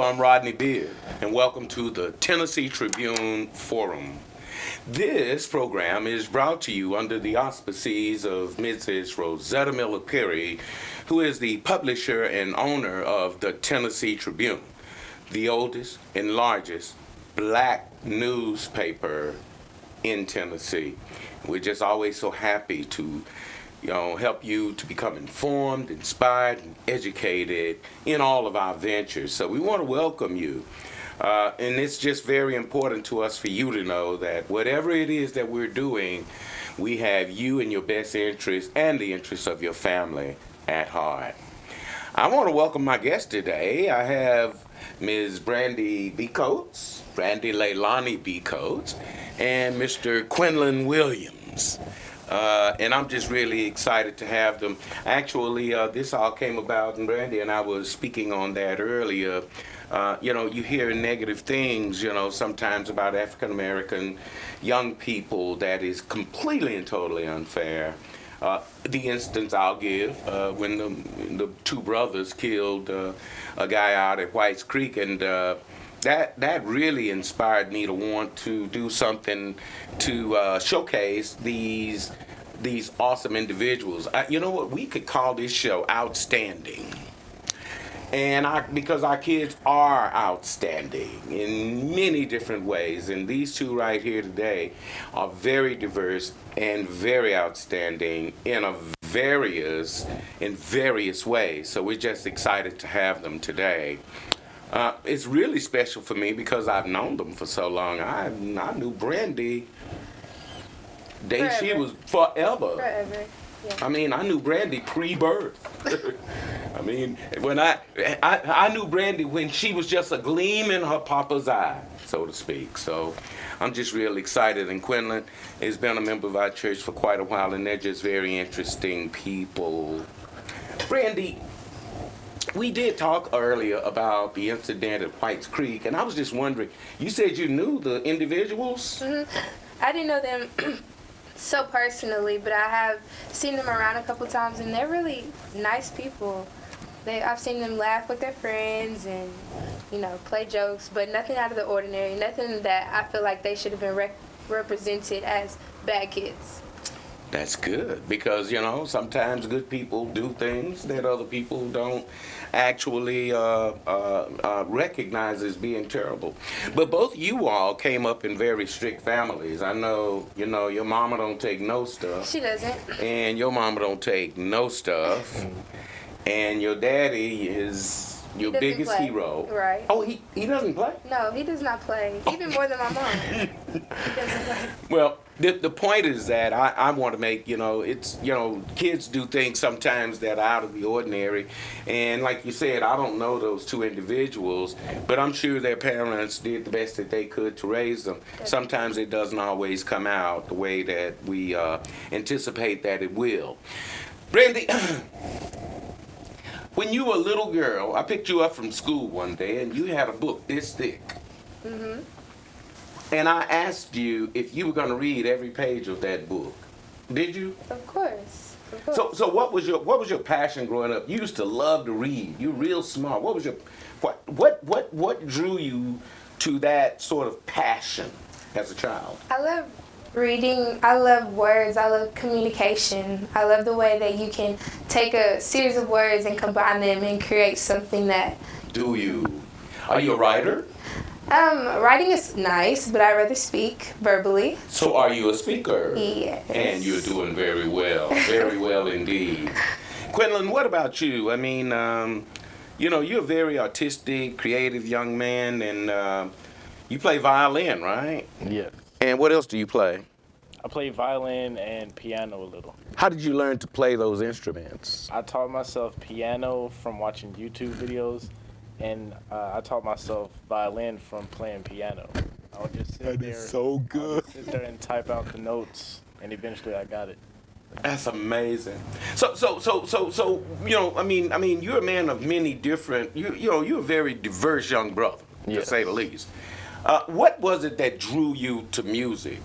I'm Rodney Beard, and welcome to the Tennessee Tribune Forum. This program is brought to you under the auspices of Mrs. Rosetta Miller Perry, who is the publisher and owner of the Tennessee Tribune, the oldest and largest black newspaper in Tennessee. We're just always so happy to help you to become informed, inspired, and educated in all of our ventures. So we want to welcome you. And it's just very important to us for you to know that whatever it is that we're doing, we have you and your best interest and the interests of your family at heart. I want to welcome my guest today. I have Ms. Brandy B. Coates, Brandy Leilani B. Coates, and Mr. Quinlan Williams. And I'm just really excited to have them. Actually, this all came about, and Brandy and I was speaking on that earlier. You hear negative things, sometimes about African American young people that is completely and totally unfair. The instance I'll give when the two brothers killed a guy out at Whites Creek, and that really inspired me to want to do something to showcase these awesome individuals. You know what? We could call this show Outstanding. And because our kids are outstanding in many different ways, and these two right here today are very diverse and very outstanding in various ways. So we're just excited to have them today. It's really special for me because I've known them for so long. I knew Brandy she was forever. Forever. Yeah. I mean, I knew Brandy pre-birth. I mean, when I knew Brandy when she was just a gleam in her papa's eye, so to speak. So I'm just really excited. And Quinlan has been a member of our church for quite a while, and they're just very interesting people. Brandy, we did talk earlier about the incident at Whites Creek, and I was just wondering, you said you knew the individuals? Mm-hmm. I didn't know them so personally, but I have seen them around a couple times, and they're really nice people. I've seen them laugh with their friends and, play jokes, but nothing out of the ordinary, nothing that I feel like they should have been represented as bad kids. That's good, because, sometimes good people do things that other people don't actually recognize as being terrible. But both you all came up in very strict families. I know, your mama don't take no stuff. She doesn't. And your mama don't take no stuff. And your daddy is your biggest play. hero. Right. Oh, he doesn't play? No, he does not play. Even more than my mom. He doesn't play. Well, the point is that I want to make, it's, kids do things sometimes that are out of the ordinary. And like you said, I don't know those two individuals, but I'm sure their parents did the best that they could to raise them. Sometimes it doesn't always come out the way that we anticipate that it will. Brandy, when you were a little girl, I picked you up from school one day, and you had a book this thick. Mm-hmm. And I asked you if you were going to read every page of that book. Did you? Of course. Of course. So what was your passion growing up? You used to love to read. You're real smart. What was your what drew you to that sort of passion as a child? I love reading. I love words. I love communication. I love the way that you can take a series of words and combine them and create something that... Do you? Are you a writer? Writing is nice, but I rather speak verbally. So are you a speaker? Yes. And you're doing very well indeed. Quinlan, what about you? I mean, you're a very artistic, creative young man, and you play violin, right? Yes. And what else do you play? I play violin and piano a little. How did you learn to play those instruments? I taught myself piano from watching YouTube videos, and I taught myself violin from playing piano. I would just sit there. So good. I would sit there and type out the notes, and eventually I got it. That's amazing. So, you're a man of many different. You're a very diverse young brother, to say the least. What was it that drew you to music?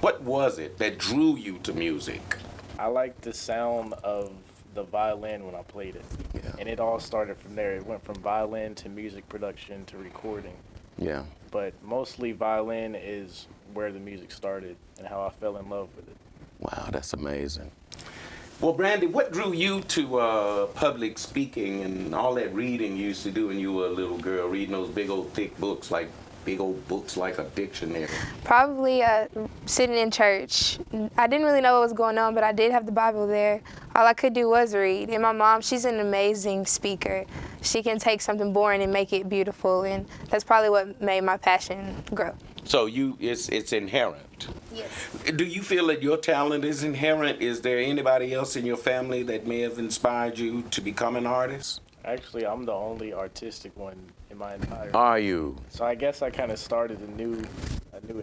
What was it that drew you to music? I like the sound of the violin when I played it. Yeah. And it all started from there. It went from violin to music production to recording. Yeah. But mostly violin is where the music started and how I fell in love with it. Wow, that's amazing. Well, Brandy, what drew you to public speaking and all that reading you used to do when you were a little girl, reading those big old thick books, like big old books like a dictionary? Probably sitting in church. I didn't really know what was going on, but I did have the Bible there. All I could do was read. And my mom, she's an amazing speaker. She can take something boring and make it beautiful, and that's probably what made my passion grow. So it's inherent. Yes. Do you feel that your talent is inherent? Is there anybody else in your family that may have inspired you to become an artist? Actually, I'm the only artistic one in my entire. Are you? So I guess I kind of started a new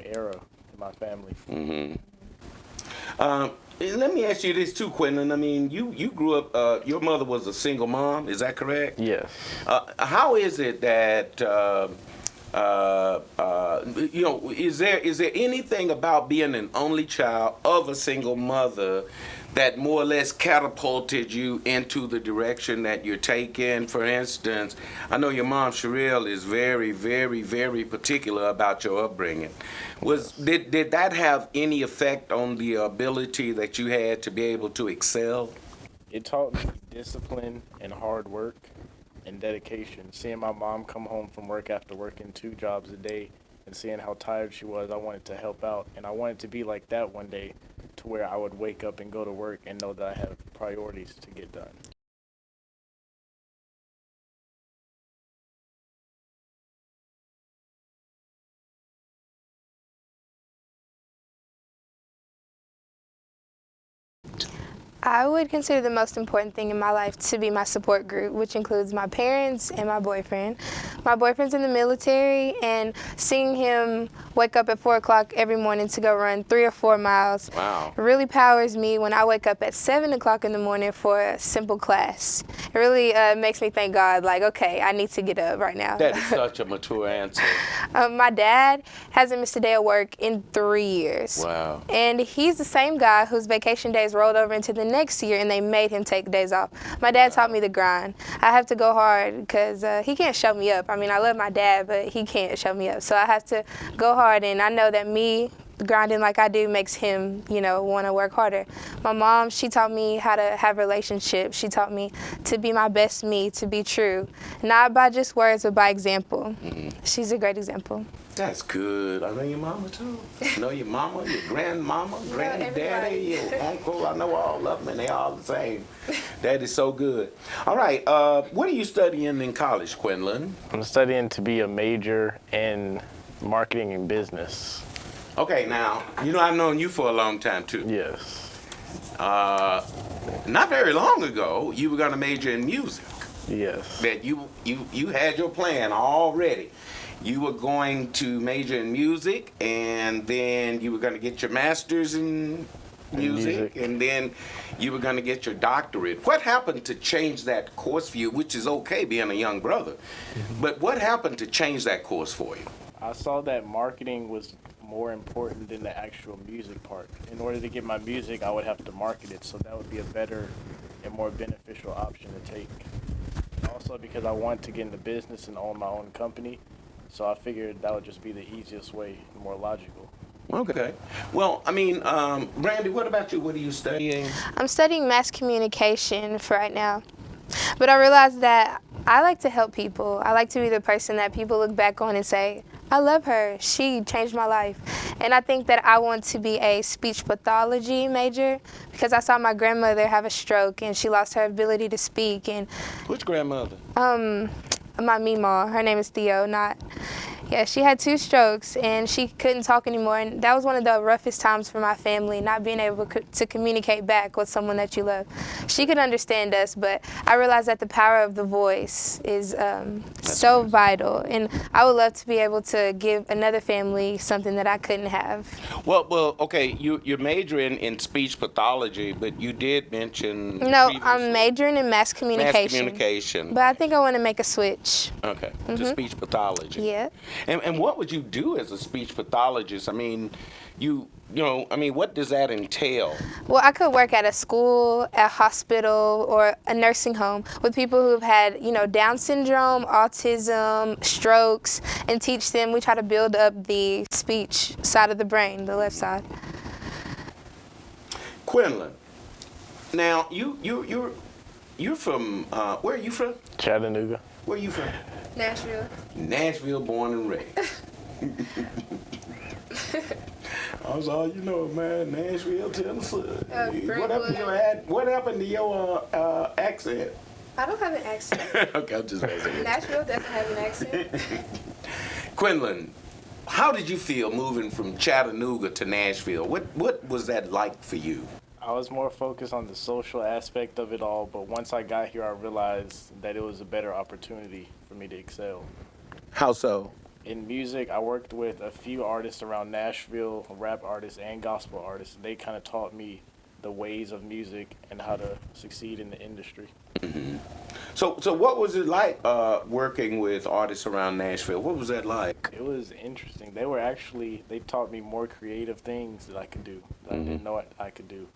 era in my family. Let me ask you this too, Quentin. I mean, you grew up. Your mother was a single mom. Is that correct? Yes. How is it that is there anything about being an only child of a single mother that more or less catapulted you into the direction that you're taking? For instance, I know your mom, Sherelle, is very, very, very particular about your upbringing. Did that have any effect on the ability that you had to be able to excel? It taught me discipline and hard work and dedication. Seeing my mom come home from work after working 2 jobs a day and seeing how tired she was, I wanted to help out. And I wanted to be like that one day, to where I would wake up and go to work and know that I have priorities to get done. I would consider the most important thing in my life to be my support group, which includes my parents and my boyfriend. My boyfriend's in the military, and seeing him wake up at 4 o'clock every morning to go run 3 or 4 miles really powers me when I wake up at 7 o'clock in the morning for a simple class. It really makes me thank God, like, okay, I need to get up right now. That is such a mature answer. My dad hasn't missed a day of work in 3 years. Wow. And he's the same guy whose vacation days rolled over into the next year, and they made him take days off. My dad taught me the grind. I have to go hard because he can't show me up. I mean, I love my dad, but he can't show me up. So I have to go hard, and I know that me grinding like I do makes him, want to work harder. My mom, she taught me how to have relationships. She taught me to be my best me, to be true. Not by just words, but by example. She's a great example. That's good. I know your mama too. I know your mama, your grandmama, granddaddy, your uncle. I know all of them, and they all the same. That is so good. All right. What are you studying in college, Quinlan? I'm studying to be a major in marketing and business. Okay, now, I've known you for a long time too. Yes. Not very long ago, you were going to major in music. Yes. That you had your plan already. You were going to major in music, and then you were going to get your master's in music, and then you were going to get your doctorate. What happened to change that course for you, which is okay being a young brother, but what happened to change that course for you? I saw that marketing was more important than the actual music part. In order to get my music, I would have to market it, so that would be a better and more beneficial option to take. Also, because I want to get into business and own my own company, so I figured that would just be the easiest way, more logical. Okay. Well, I mean, Brandy, what about you? What are you studying? I'm studying mass communication for right now. But I realized that I like to help people. I like to be the person that people look back on and say, I love her. She changed my life. And I think that I want to be a speech pathology major because I saw my grandmother have a stroke and she lost her ability to speak. And Which grandmother? my Meemaw, her name is Theo, she had 2 strokes and she couldn't talk anymore, and that was one of the roughest times for my family, not being able to communicate back with someone that you love. She could understand us, but I realized that the power of the voice is so vital, and I would love to be able to give another family something that I couldn't have. Well, okay, you're majoring in speech pathology, but you did mention No, previously I'm majoring in mass communication. mass communication. But I think I want to make a switch. Okay, to speech pathology. Yeah. And what would you do as a speech pathologist? I mean, what does that entail? Well, I could work at a school, a hospital, or a nursing home with people who've had, Down syndrome, autism, strokes, and teach them. We try to build up the speech side of the brain, the left side. Quinlan, now you're from where are you from? Chattanooga. Where are you from? Nashville. Nashville, born and raised. That's all you know, man. Nashville, Tennessee. What happened to your accent? I don't have an accent. Okay, I'm just messing. Nashville doesn't have an accent. Quinlan, how did you feel moving from Chattanooga to Nashville? What was that like for you? I was more focused on the social aspect of it all, but once I got here, I realized that it was a better opportunity for me to excel. How so? In music, I worked with a few artists around Nashville, rap artists and gospel artists. They kind of taught me the ways of music and how to succeed in the industry. Mm-hmm. So what was it like working with artists around Nashville? What was that like? It was interesting. They taught me more creative things that I could do that I didn't know what I could do.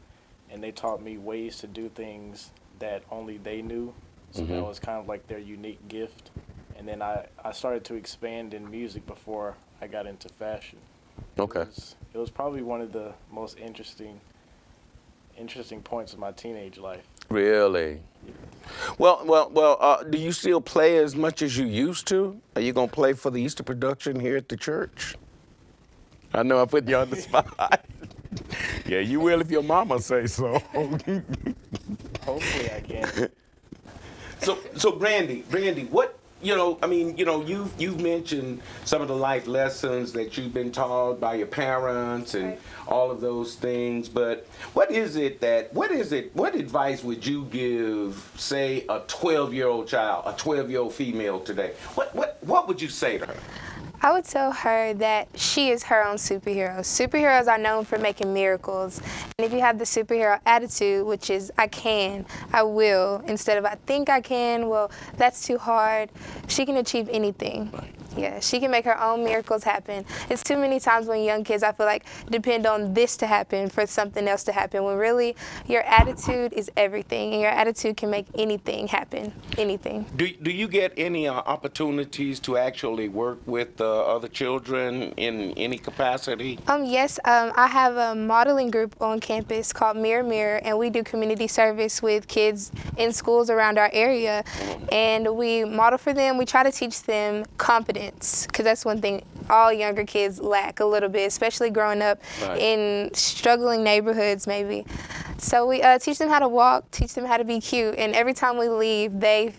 And they taught me ways to do things that only they knew. So that was kind of like their unique gift. And then I started to expand in music before I got into fashion. Okay. It was probably one of the most interesting points of my teenage life. Really? Well. Do you still play as much as you used to? Are you gonna play for the Easter production here at the church? I know I put you on the spot. Yeah, you will if your mama say so. Hopefully I can. So Brandy, what? You've mentioned some of the life lessons that you've been taught by your parents and all of those things, but what advice would you give, say, a 12-year-old child, a 12-year-old female today? What would you say to her? I would tell her that she is her own superhero. Superheroes are known for making miracles. And if you have the superhero attitude, which is I can, I will, instead of I think I can, well, that's too hard, she can achieve anything. Yeah, she can make her own miracles happen. It's too many times when young kids, I feel like, depend on this to happen for something else to happen, when really your attitude is everything, and your attitude can make anything happen, anything. Do you get any opportunities to actually work with other children in any capacity? Yes, I have a modeling group on campus called Mirror Mirror, and we do community service with kids in schools around our area, and we model for them. We try to teach them confidence, because that's one thing all younger kids lack a little bit, especially growing up in struggling neighborhoods maybe. So we teach them how to walk, teach them how to be cute, and every time we leave, they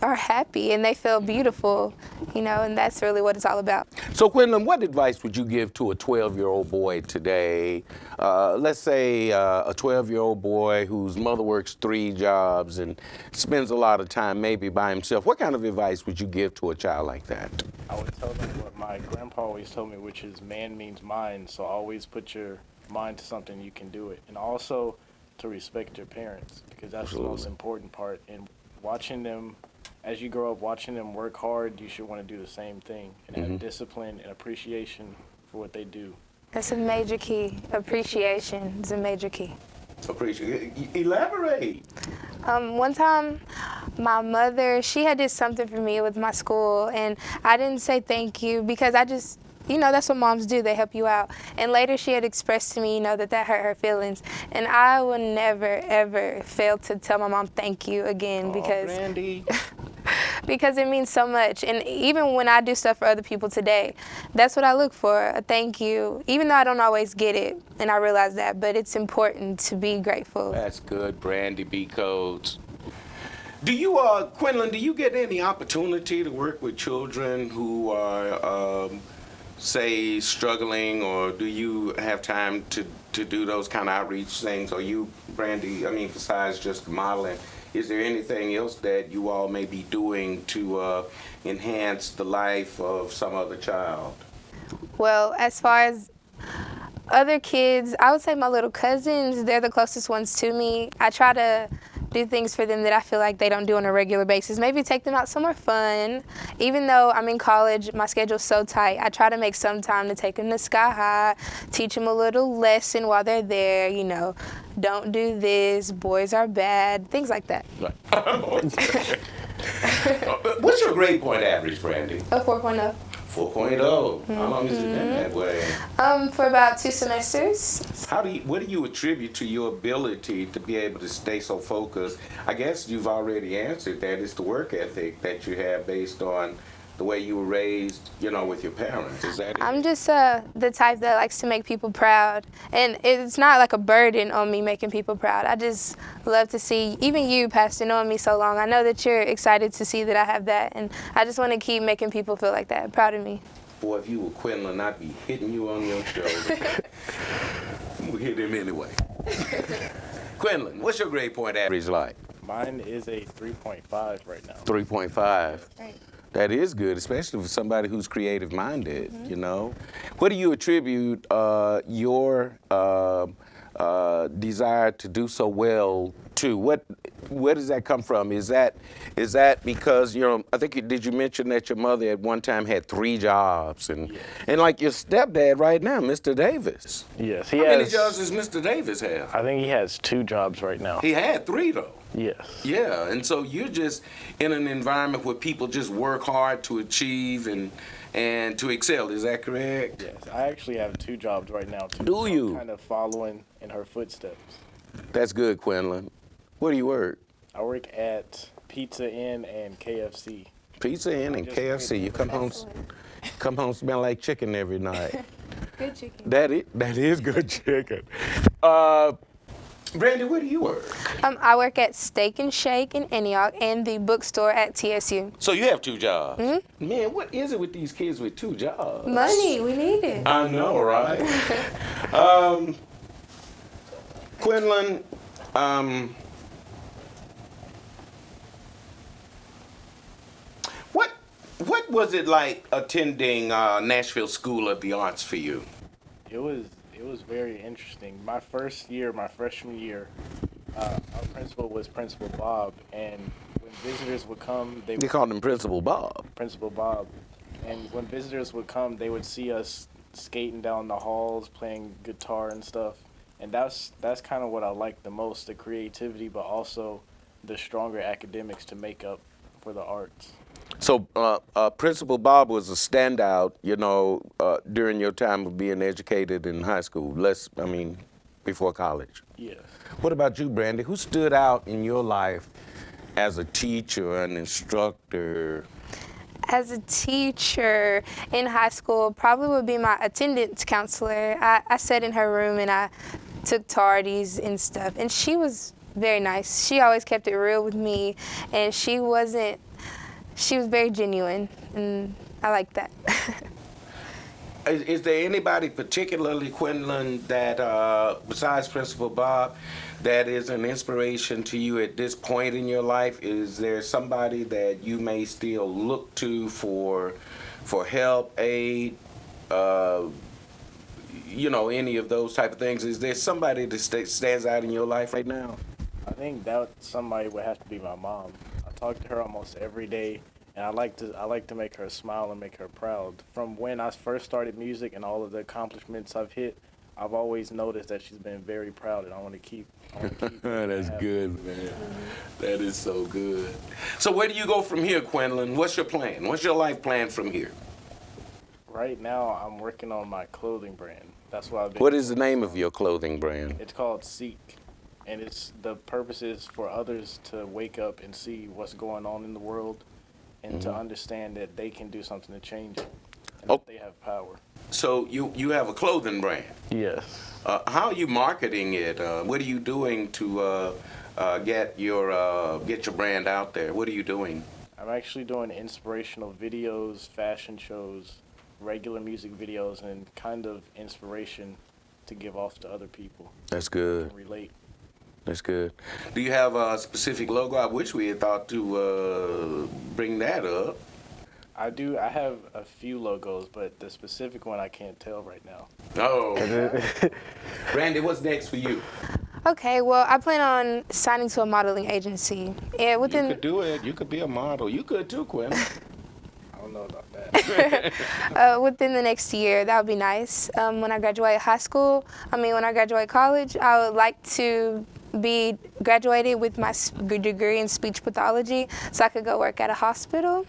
are happy and they feel beautiful, and that's really what it's all about. So Quinlan, what advice would you give to a 12-year-old boy today? Let's say a 12-year-old boy whose mother works 3 jobs and spends a lot of time maybe by himself. What kind of advice would you give to a child like that? I would tell them what my grandpa always told me, which is man means mind. So always put your mind to something, you can do it. And also to respect your parents, because that's the most important part. And watching them, as you grow up, watching them work hard, you should want to do the same thing and have discipline and appreciation for what they do. That's a major key. Appreciation is a major key. Elaborate. One time, my mother, she had did something for me with my school, and I didn't say thank you because I just, that's what moms do. They help you out. And later she had expressed to me, that hurt her feelings. And I will never, ever fail to tell my mom thank you again because it means so much. And even when I do stuff for other people today, that's what I look for, a thank you, even though I don't always get it, and I realize that, but it's important to be grateful. That's good, Brandy B. Codes. Do you, Quinlan, do you get any opportunity to work with children who are, say, struggling, or do you have time to do those kind of outreach things? Or you, Brandy, besides just modeling, is there anything else that you all may be doing to enhance the life of some other child? Well, as far as other kids, I would say my little cousins, they're the closest ones to me. I try to do things for them that I feel like they don't do on a regular basis. Maybe take them out somewhere fun. Even though I'm in college, my schedule's so tight, I try to make some time to take them to Sky High, teach them a little lesson while they're there, you know, don't do this, boys are bad, things like that. What's your grade point average, Brandy? A 4.0. 4.0. How long has it been that way? For about 2 semesters. What do you attribute to your ability to be able to stay so focused? I guess you've already answered that. It's the work ethic that you have based on the way you were raised, you know, with your parents. Is that it? I'm just the type that likes to make people proud. And it's not like a burden on me making people proud. I just love to see, even you, Pastor, knowing me so long, I know that you're excited to see that I have that. And I just want to keep making people feel like that, proud of me. Boy, if you were Quinlan, I'd be hitting you on your shoulder. We'll hit him anyway. Quinlan, what's your grade point average like? Mine is a 3.5 right now. 3.5. Right. That is good, especially for somebody who's creative-minded, you know. What do you attribute your desire to do so well to? Where does that come from? Is that because, you know, I think did you mention that your mother at one time had 3 jobs and like your stepdad right now, Mr. Davis? Yes, How many jobs does Mr. Davis have? I think he has 2 jobs right now. He had 3 though. Yes. Yeah, and so you're just in an environment where people just work hard to achieve and to excel. Is that correct? Yes, I actually have 2 jobs right now too. Do you? I'm kind of following in her footsteps. That's good, Quinlan. Where do you work? I work at Pizza Inn and KFC. Pizza Inn and KFC. You come home smell like chicken every night. Good chicken. That is good chicken. Brandy, where do you work? I work at Steak and Shake in Antioch and the bookstore at TSU. So you have 2 jobs. Man, what is it with these kids with 2 jobs? Money, we need it. I know, right? Quinlan, what was it like attending Nashville School of the Arts for you? It was very interesting. My freshman year, our principal was Principal Bob, and when visitors would come, They called him Principal Bob. Principal Bob, and when visitors would come, they would see us skating down the halls, playing guitar and stuff, and that's kind of what I liked the most, the creativity, but also the stronger academics to make up for the arts. So Principal Bob was a standout, you know, during your time of being educated in high school, before college. Yes. What about you, Brandy? Who stood out in your life as a teacher, an instructor? As a teacher in high school, probably would be my attendance counselor. I sat in her room and I took tardies and stuff, and she was very nice. She always kept it real with me, and she was very genuine, and I like that. Is there anybody particularly, Quinlan, that besides Principal Bob, that is an inspiration to you at this point in your life? Is there somebody that you may still look to for help, aid, any of those type of things? Is there somebody that stands out in your life right now? I think that somebody would have to be my mom. I talk to her almost every day, and I like to make her smile and make her proud. From when I first started music and all of the accomplishments I've hit, I've always noticed that she's been very proud, and I want to keep That's good, man. That is so good. So where do you go from here, Quinlan? What's your plan? What's your life plan from here? Right now, I'm working on my clothing brand. That's what I've been. What is the name of your clothing brand? It's called Seek, and the purpose is for others to wake up and see what's going on in the world, and to understand that they can do something to change it, and that they have power. So you have a clothing brand. Yes. How are you marketing it? What are you doing to get your brand out there? What are you doing? I'm actually doing inspirational videos, fashion shows, regular music videos, and kind of inspiration to give off to other people. That's Who good. can relate. That's good. Do you have a specific logo? I wish we had thought to bring that up. I do. I have a few logos, but the specific one I can't tell right now. Oh. Randy, what's next for you? Okay, well, I plan on signing to a modeling agency. Yeah, You within could do it. You could be a model. You could too, Quentin. I don't know about that. within the next year. That would be nice. When I graduate when I graduate college, I would like to be graduated with my degree in speech pathology, so I could go work at a hospital.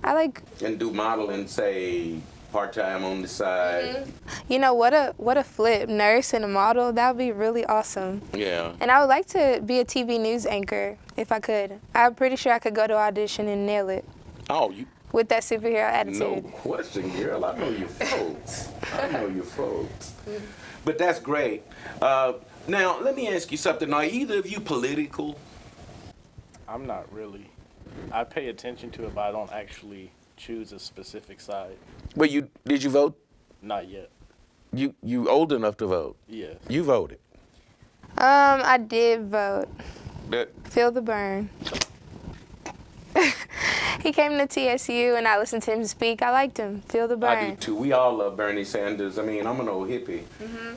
I like, And do modeling, say, part-time on the side. what a flip, nurse and a model. That would be really awesome. Yeah. And I would like to be a TV news anchor if I could. I'm pretty sure I could go to audition and nail it Oh, you. with that superhero attitude. No question, girl. I know your folks. I know your folks. But that's great. Now, let me ask you something. Are either of you political? I'm not really. I pay attention to it, but I don't actually choose a specific side. Well, did you vote? Not yet. You old enough to vote? Yes. You voted. I did vote. That, Feel the burn. He came to TSU and I listened to him speak. I liked him. Feel the burn. I do too. We all love Bernie Sanders. I mean, I'm an old hippie.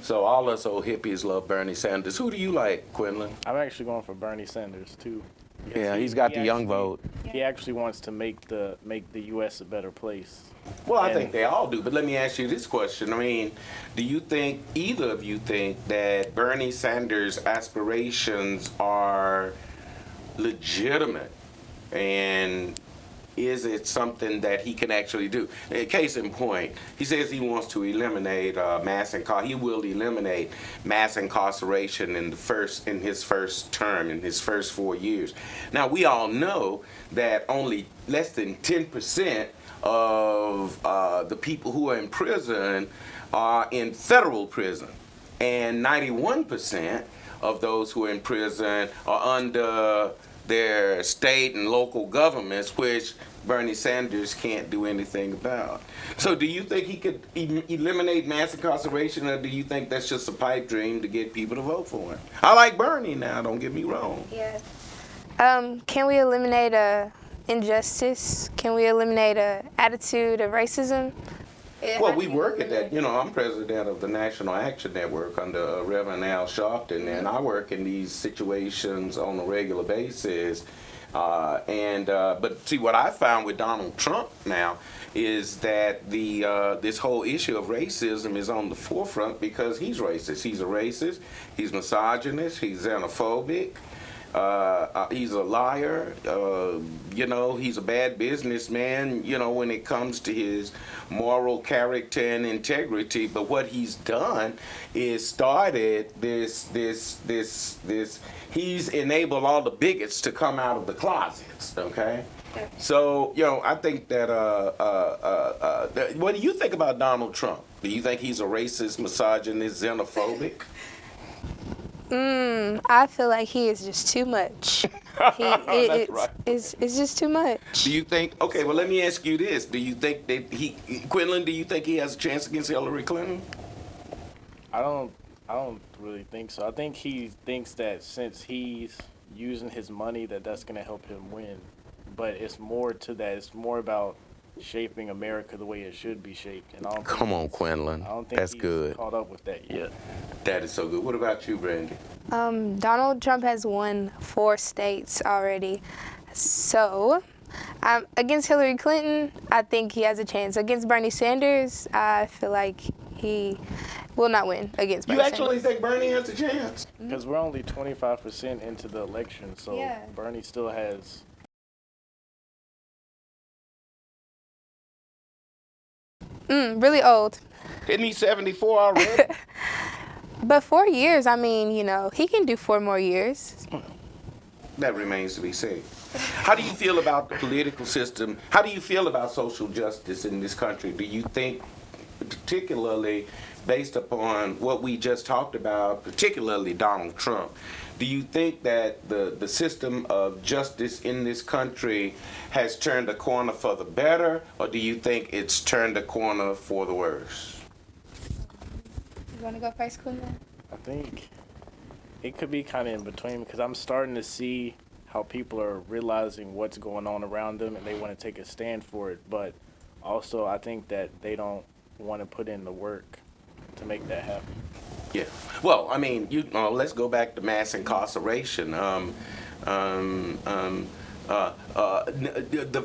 So all us old hippies love Bernie Sanders. Who do you like, Quinlan? I'm actually going for Bernie Sanders too. Because Yeah, he's got the young actually- vote. He actually wants to make the U.S. a better place. Well, I And- think they all do. But let me ask you this question. I mean, do you think, either of you think that Bernie Sanders' aspirations are legitimate? And is it something that he can actually do? Case in point, he says he wants to eliminate he will eliminate mass incarceration in his first term, in his first 4 years. Now, we all know that only less than 10% of the people who are in prison are in federal prison, and 91% of those who are in prison are under their state and local governments, which Bernie Sanders can't do anything about. So do you think he could eliminate mass incarceration, or do you think that's just a pipe dream to get people to vote for him? I like Bernie now, don't get me wrong. Yeah. Can we eliminate injustice? Can we eliminate a attitude of racism? Well, we work at that. You know, I'm president of the National Action Network under Reverend Al Sharpton, and I work in these situations on a regular basis. But see, what I found with Donald Trump now is that this whole issue of racism is on the forefront because he's racist. He's a racist. He's misogynist. He's xenophobic. He's a liar. He's a bad businessman, when it comes to his moral character and integrity. But what he's done is started he's enabled all the bigots to come out of the closets, okay? So, I think that, what do you think about Donald Trump? Do you think he's a racist, misogynist, xenophobic? I feel like he is just too much. That's right. It's just too much. Do you think, okay, well, let me ask you this. Do you think that Quinlan, do you think he has a chance against Hillary Clinton? I don't really think so. I think he thinks that since he's using his money that's going to help him win. But it's more to that. It's more about shaping America the way it should be shaped. And I don't Come on, Quinlan. I don't think That's he's good. caught up with that yet. That is so good. What about you, Brandy? Donald Trump has won 4 states already. So, against Hillary Clinton, I think he has a chance. Against Bernie Sanders, I feel like he will not win against Bernie You actually Sanders. think Bernie has a chance? Because we're only 25% into the election, so Yeah. Bernie still has. Really old. Isn't he 74 already? But 4 years, he can do 4 more years. That remains to be seen. How do you feel about the political system? How do you feel about social justice in this country? Do you think, particularly based upon what we just talked about, particularly Donald Trump, do you think that the system of justice in this country has turned a corner for the better, or do you think it's turned a corner for the worse? You want to go first, Quinlan? I think it could be kind of in between because I'm starting to see how people are realizing what's going on around them and they want to take a stand for it. But also, I think that they don't want to put in the work to make that happen. Yeah. Well, I mean, let's go back to mass incarceration. The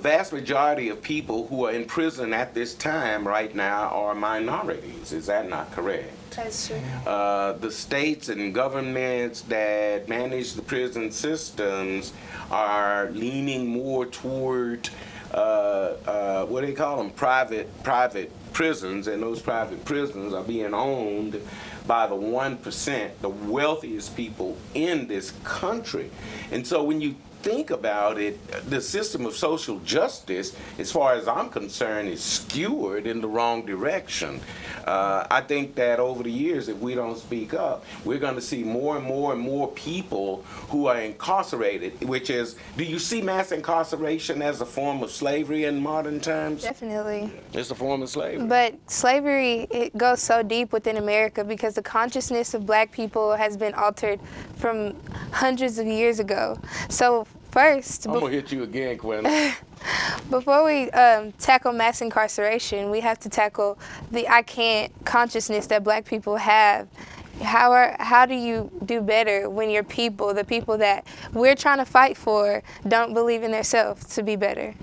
vast majority of people who are in prison at this time right now are minorities. Is that not correct? That's true. The states and governments that manage the prison systems are leaning more toward what do they call them? Private prisons, and those private prisons are being owned by the 1%, the wealthiest people in this country. And so when you think about it, the system of social justice, as far as I'm concerned, is skewered in the wrong direction. I think that over the years, if we don't speak up, we're going to see more and more and more people who are incarcerated, which is, do you see mass incarceration as a form of slavery in modern terms? Definitely. It's a form of slavery. But slavery, it goes so deep within America because the consciousness of black people has been altered from hundreds of years ago. So first, I'm going to hit you again, Quinn. before we tackle mass incarceration, we have to tackle the I can't consciousness that black people have. How do you do better when your people, the people that we're trying to fight for, don't believe in themselves to be better?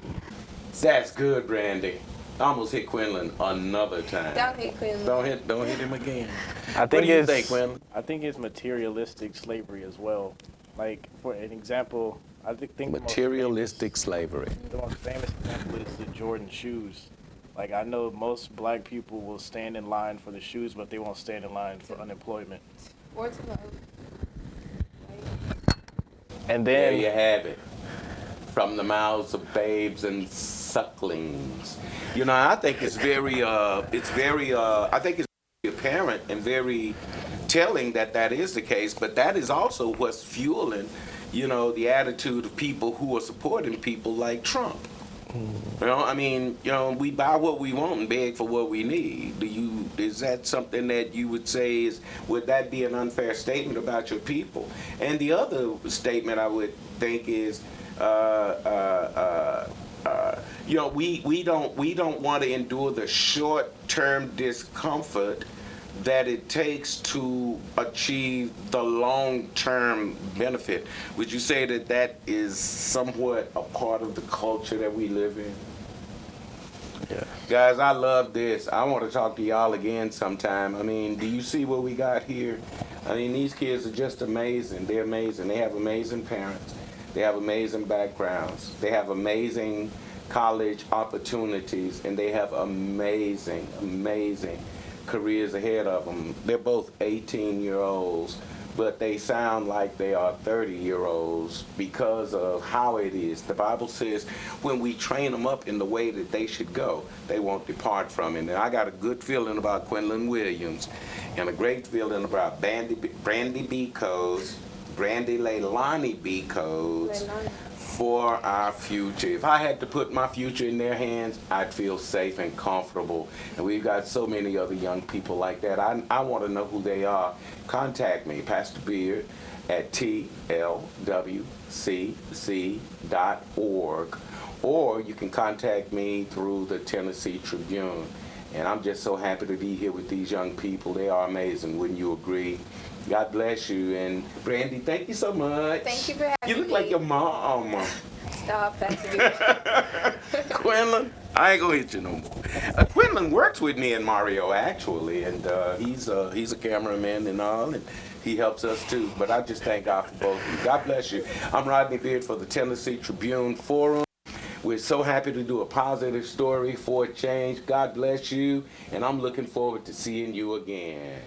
That's good, Brandy. I almost hit Quinlan another time. Don't hit Quinlan. Don't hit him again. I What think do you it's think, Quinlan? I think it's materialistic slavery as well. Like for an example, I think the Materialistic slavery. the most famous example is the Jordan shoes. Like I know most black people will stand in line for the shoes, but they won't stand in line for unemployment. Or to vote. And There then you have it. From the mouths of babes and sucklings. You know, I think it's very I think it's very apparent and very telling that that is the case, but that is also what's fueling, you know, the attitude of people who are supporting people like Trump. You know, I mean, you know, we buy what we want and beg for what we need. Is that something that you would say would that be an unfair statement about your people? And the other statement I would think is, you know, we don't want to endure the short-term discomfort that it takes to achieve the long-term benefit. Would you say that that is somewhat a part of the culture that we live in? yeah. Guys, I love this. I want to talk to y'all again sometime. I mean, do you see what we got here? I mean, these kids are just amazing. They're amazing. They have amazing parents. They have amazing backgrounds. They have amazing college opportunities, and they have amazing careers ahead of them. They're both 18-year-olds, but they sound like they are 30-year-olds because of how it is. The Bible says when we train them up in the way that they should go, they won't depart from it. And I got a good feeling about Quinlan Williams and a great feeling about Brandy B. Coates, Brandy Leilani B. Coates, for our future. If I had to put my future in their hands, I'd feel safe and comfortable. And we've got so many other young people like that. I want to know who they are. Contact me, Pastor Beard, at tlwcc.org. Or you can contact me through the Tennessee Tribune. And I'm just so happy to be here with these young people. They are amazing, wouldn't you agree? God bless you. And Brandy, thank you so much. Thank you for having me. You look like your mom. Stop, Pastor. Quinlan, I ain't gonna hit you no more. Quinlan works with me and Mario actually, and he's a cameraman and all, and he helps us too. But I just thank God for both of you. God bless you. I'm Rodney Beard for the Tennessee Tribune Forum. We're so happy to do a positive story for a change. God bless you, and I'm looking forward to seeing you again.